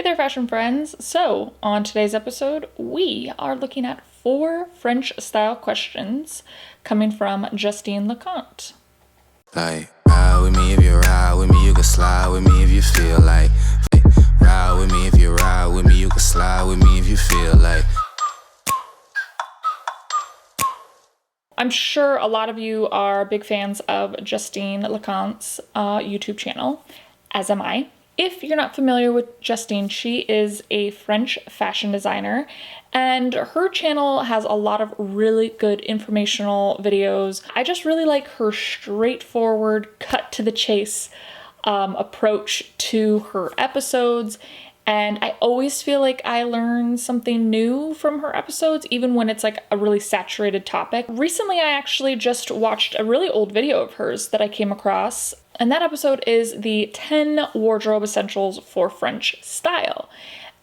Hey there, fashion friends. So, on today's episode, we are looking at 4 French style questions coming from Justine Leconte. Like, ride with me if you ride with me, you can slide with me if you feel like. Ride with me if you ride with me, you can slide with me if you feel like. I'm sure a lot of you are big fans of Justine Leconte's YouTube channel, as am I. If you're not familiar with Justine, she is a French fashion designer, and her channel has a lot of really good informational videos. I just really like her straightforward, cut to the chase approach to her episodes, and I always feel like I learn something new from her episodes, even when it's like a really saturated topic. Recently, I actually just watched a really old video of hers that I came across, and that episode is the 10 wardrobe essentials for French style.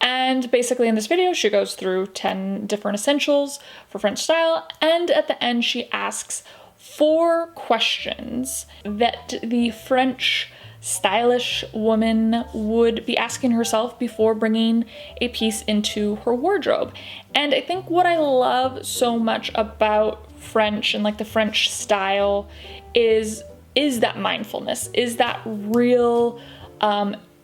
And basically in this video, she goes through 10 different essentials for French style, and at the end she asks 4 questions that the French stylish woman would be asking herself before bringing a piece into her wardrobe. And I think what I love so much about French and like the French style is that mindfulness, is that real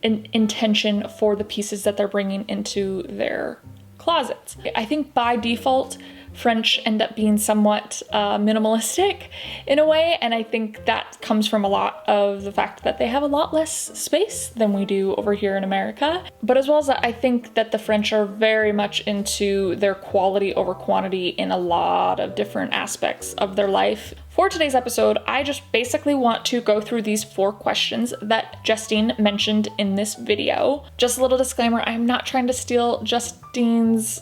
intention for the pieces that they're bringing into their closets. I think by default, French end up being somewhat minimalistic in a way, and I think that comes from a lot of the fact that they have a lot less space than we do over here in America. But as well as that, I think that the French are very much into their quality over quantity in a lot of different aspects of their life. For today's episode, I just basically want to go through these 4 questions that Justine mentioned in this video. Just a little disclaimer, I'm not trying to steal Justine's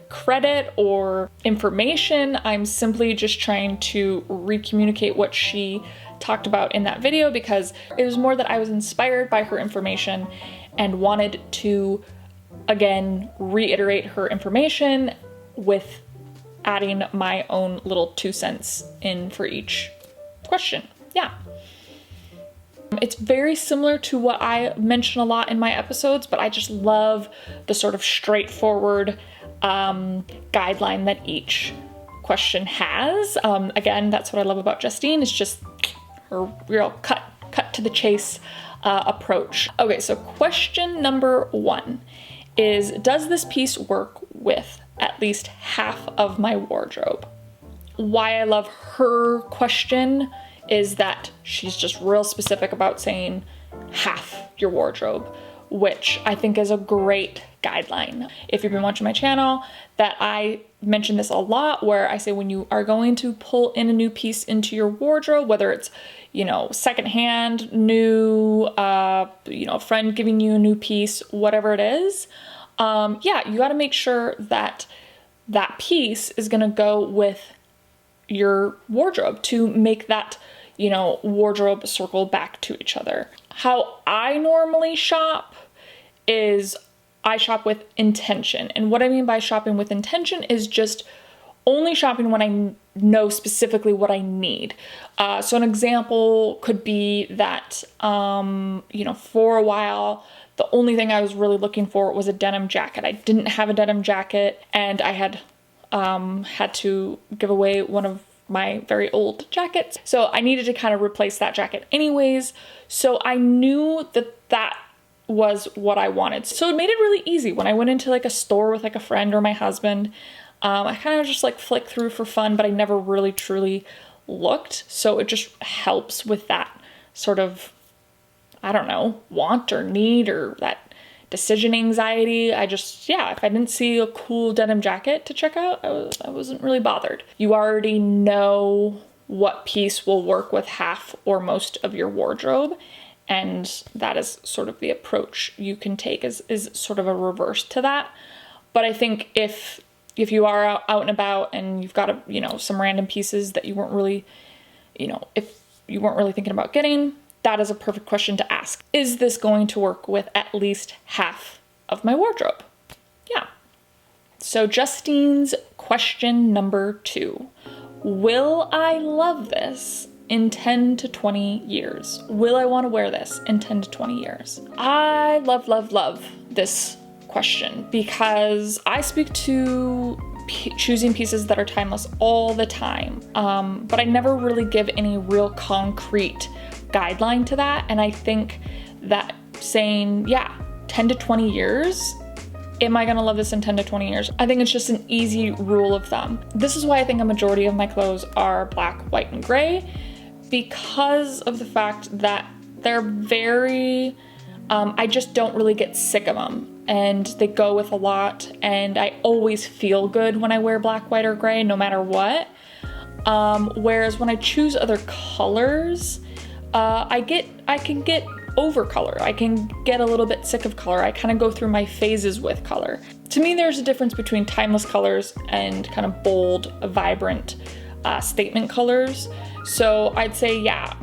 credit or information. I'm simply just trying to recommunicate what she talked about in that video because it was more that I was inspired by her information and wanted to, again, reiterate her information with adding my own little 2 cents in for each question. Yeah. It's very similar to what I mention a lot in my episodes, but I just love the sort of straightforward guideline that each question has. Again, that's what I love about Justine. It's just her real cut to the chase approach. Okay, so question number 1 is, does this piece work with at least half of my wardrobe? Why I love her question is that she's just real specific about saying half your wardrobe, which I think is a great guideline. If you've been watching my channel, that I mention this a lot, where I say when you are going to pull in a new piece into your wardrobe, whether it's, secondhand, new, a friend giving you a new piece, whatever it is, you got to make sure that that piece is going to go with your wardrobe to make that, wardrobe circle back to each other. How I normally shop is I shop with intention. And what I mean by shopping with intention is just only shopping when I know specifically what I need. So an example could be that, for a while, the only thing I was really looking for was a denim jacket. I didn't have a denim jacket, and I had to give away one of my very old jackets. So I needed to kind of replace that jacket anyways. So I knew that was what I wanted. So it made it really easy when I went into a store with a friend or my husband. I kind of just flick through for fun, but I never really truly looked. So it just helps with that sort of, want or need or that decision anxiety. If I didn't see a cool denim jacket to check out, I wasn't really bothered. You already know what piece will work with half or most of your wardrobe, and that is sort of the approach you can take is sort of a reverse to that. But I think if you are out and about and you've got some random pieces that you weren't really, if you weren't really thinking about getting, that is a perfect question to ask. Is this going to work with at least half of my wardrobe? Yeah. So Justine's question number 2. Will I love this in 10 to 20 years? Will I want to wear this in 10 to 20 years? I love this question because I speak to choosing pieces that are timeless all the time, but I never really give any real concrete guideline to that. And I think that saying, yeah, 10 to 20 years, am I gonna love this in 10 to 20 years? I think it's just an easy rule of thumb. This is why I think a majority of my clothes are black, white, and gray, because of the fact that they're very, I just don't really get sick of them. And they go with a lot, and I always feel good when I wear black, white, or gray, no matter what. Whereas when I choose other colors, I can get over color. I can get a little bit sick of color. I kind of go through my phases with color. To me, there's a difference between timeless colors and kind of bold, vibrant statement colors. So I'd say, yeah,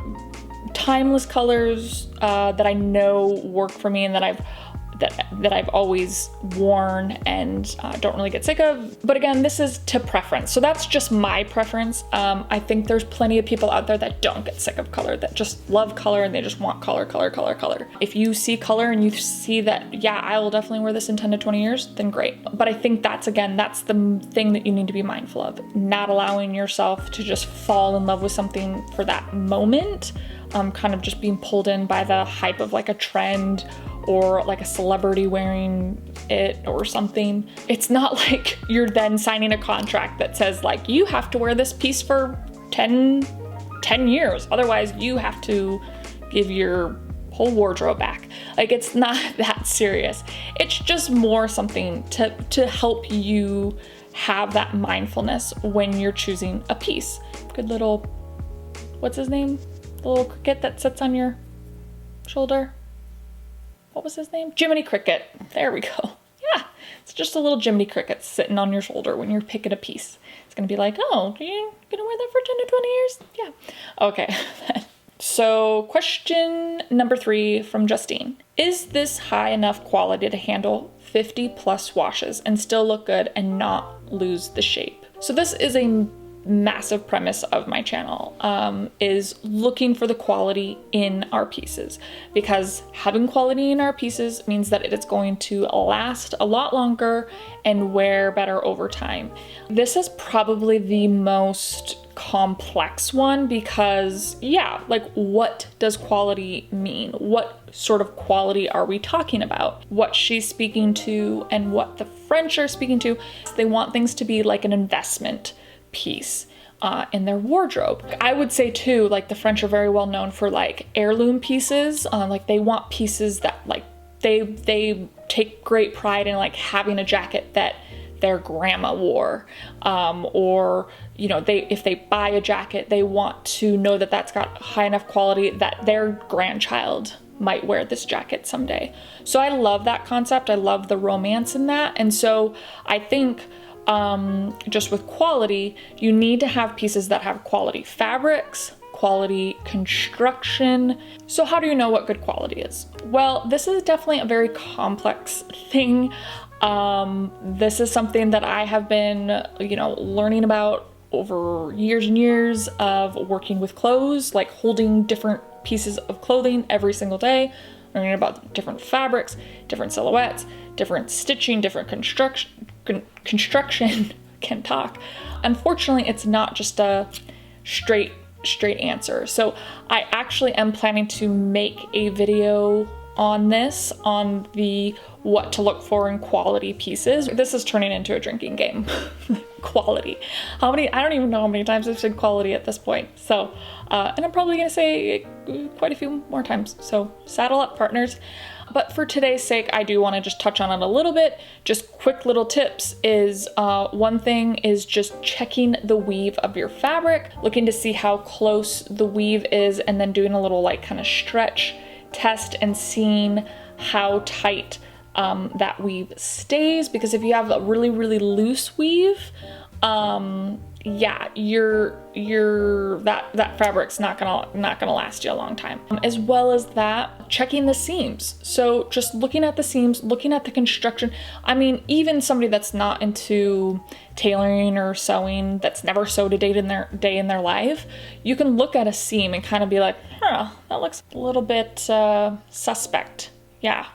timeless colors that I know work for me and that I've always worn and don't really get sick of. But again, this is to preference. So that's just my preference. I think there's plenty of people out there that don't get sick of color, that just love color and they just want color, color, color, color. If you see color and you see that, yeah, I will definitely wear this in 10 to 20 years, then great. But I think that's the thing that you need to be mindful of, not allowing yourself to just fall in love with something for that moment, kind of just being pulled in by the hype of like a trend or like a celebrity wearing it or something. It's not like you're then signing a contract that says like, you have to wear this piece for 10 years. Otherwise you have to give your whole wardrobe back. Like, it's not that serious. It's just more something to help you have that mindfulness when you're choosing a piece. Good little, what's his name? The little cricket that sits on your shoulder. What was his name? Jiminy Cricket. There we go. Yeah, it's just a little Jiminy Cricket sitting on your shoulder when you're picking a piece. It's gonna be like, oh, are you gonna wear that for 10 to 20 years? Yeah. Okay. So question number 3 from Justine. Is this high enough quality to handle 50 plus washes and still look good and not lose the shape? So this is a massive premise of my channel, is looking for the quality in our pieces, because having quality in our pieces means that it is going to last a lot longer and wear better over time. This is probably the most complex one because, yeah, like, what does quality mean? What sort of quality are we talking about? What she's speaking to and what the French are speaking to, they want things to be like an investment piece in their wardrobe. I would say too, like, the French are very well known for like heirloom pieces. Like, they want pieces that like they take great pride in, like having a jacket that their grandma wore, or, you know, if they buy a jacket, they want to know that that's got high enough quality that their grandchild might wear this jacket someday. So I love that concept. I love the romance in that. And so I think just with quality, you need to have pieces that have quality fabrics, quality construction. So how do you know what good quality is? Well, this is definitely a very complex thing. This is something that I have been, learning about over years and years of working with clothes, like holding different pieces of clothing every single day, learning about different fabrics, different silhouettes, different stitching, different construction, can't talk. Unfortunately, it's not just a straight answer. So I actually am planning to make a video on this, on the what to look for in quality pieces. This is turning into a drinking game. Quality. I don't even know how many times I've said quality at this point. So, and I'm probably gonna say quite a few more times. So saddle up, partners. But for today's sake, I do wanna just touch on it a little bit. Just quick little tips is, one thing is just checking the weave of your fabric, looking to see how close the weave is, and then doing a little like kind of stretch test and seeing how tight that weave stays, because if you have a really, really loose weave, yeah, that fabric's not gonna last you a long time. As well as that, checking the seams. So just looking at the seams, looking at the construction. I mean, even somebody that's not into tailoring or sewing, that's never sewed a day in their life, you can look at a seam and kind of be like, huh, that looks a little bit suspect. Yeah,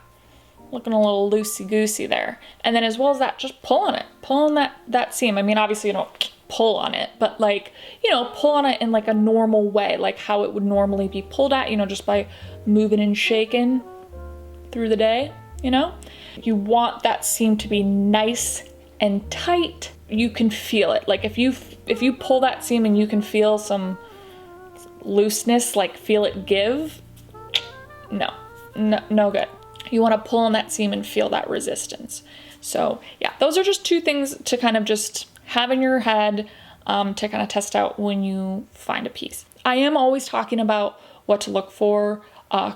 looking a little loosey-goosey there. And then as well as that, just pull on it. Pull on that seam. I mean, obviously you don't pull on it, but like, you know, pull on it in like a normal way, like how it would normally be pulled at, you know, just by moving and shaking through the day, you know? You want that seam to be nice and tight. You can feel it. Like if you pull that seam and you can feel some looseness, like feel it give, no good. You want to pull on that seam and feel that resistance. So yeah, those are just two things to kind of just have in your head to kind of test out when you find a piece. I am always talking about what to look for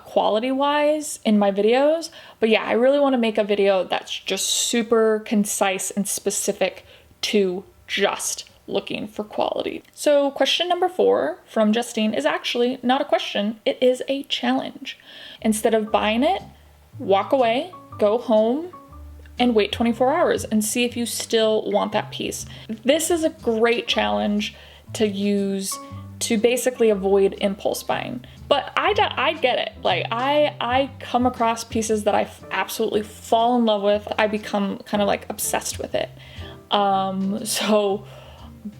quality wise in my videos, but yeah, I really want to make a video that's just super concise and specific to just looking for quality. So question number 4 from Justine is actually not a question, it is a challenge. Instead of buying it, walk away, go home, and wait 24 hours and see if you still want that piece. This is a great challenge to use to basically avoid impulse buying. But I get it. Like I come across pieces that I absolutely fall in love with. I become kind of like obsessed with it.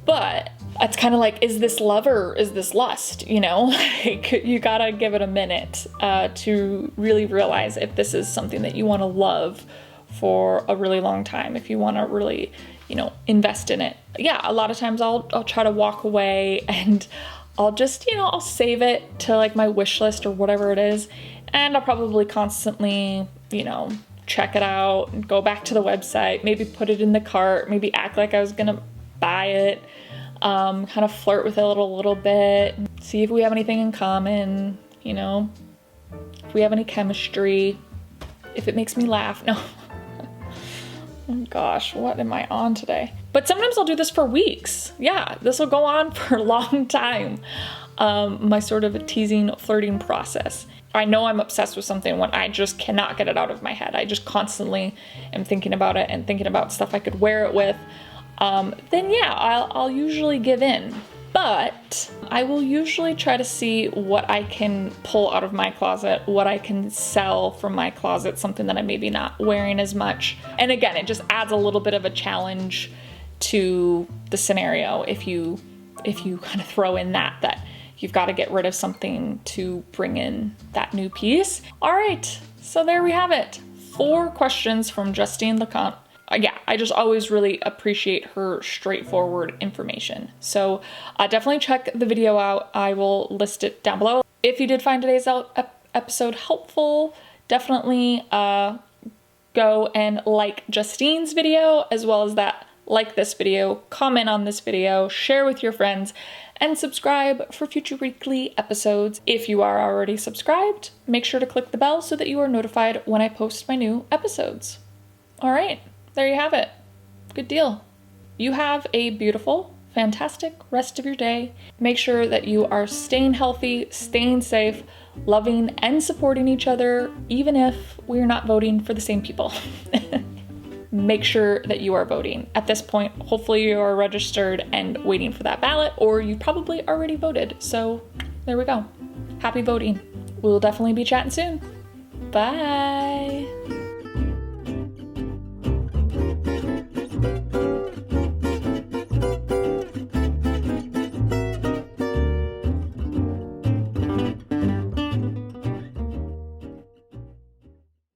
But it's kind of like, is this love or is this lust? You know, like you gotta give it a minute to really realize if this is something that you want to love for a really long time, if you want to really, you know, invest in it. Yeah, a lot of times I'll try to walk away and I'll just, you know, I'll save it to like my wish list or whatever it is. And I'll probably constantly, you know, check it out and go back to the website, maybe put it in the cart, maybe act like I was gonna buy it, kind of flirt with it a little bit, see if we have anything in common, you know, if we have any chemistry, if it makes me laugh. No. Oh gosh, what am I on today? But sometimes I'll do this for weeks. Yeah, this will go on for a long time. My sort of a teasing, flirting process. I know I'm obsessed with something when I just cannot get it out of my head. I just constantly am thinking about it and thinking about stuff I could wear it with. Then yeah, I'll usually give in. But I will usually try to see what I can pull out of my closet, what I can sell from my closet, something that I'm maybe not wearing as much. And again, it just adds a little bit of a challenge to the scenario if you kind of throw in that you've got to get rid of something to bring in that new piece. All right, so there we have it. 4 questions from Justine Leconte. Yeah, I just always really appreciate her straightforward information. So definitely check the video out. I will list it down below. If you did find today's episode helpful, definitely go and like Justine's video, as well as that, like this video, comment on this video, share with your friends, and subscribe for future weekly episodes. If you are already subscribed, make sure to click the bell so that you are notified when I post my new episodes. All right. There you have it. Good deal. You have a beautiful, fantastic rest of your day. Make sure that you are staying healthy, staying safe, loving and supporting each other, even if we're not voting for the same people. Make sure that you are voting. At this point, hopefully you are registered and waiting for that ballot, or you probably already voted. So there we go. Happy voting. We'll definitely be chatting soon. Bye.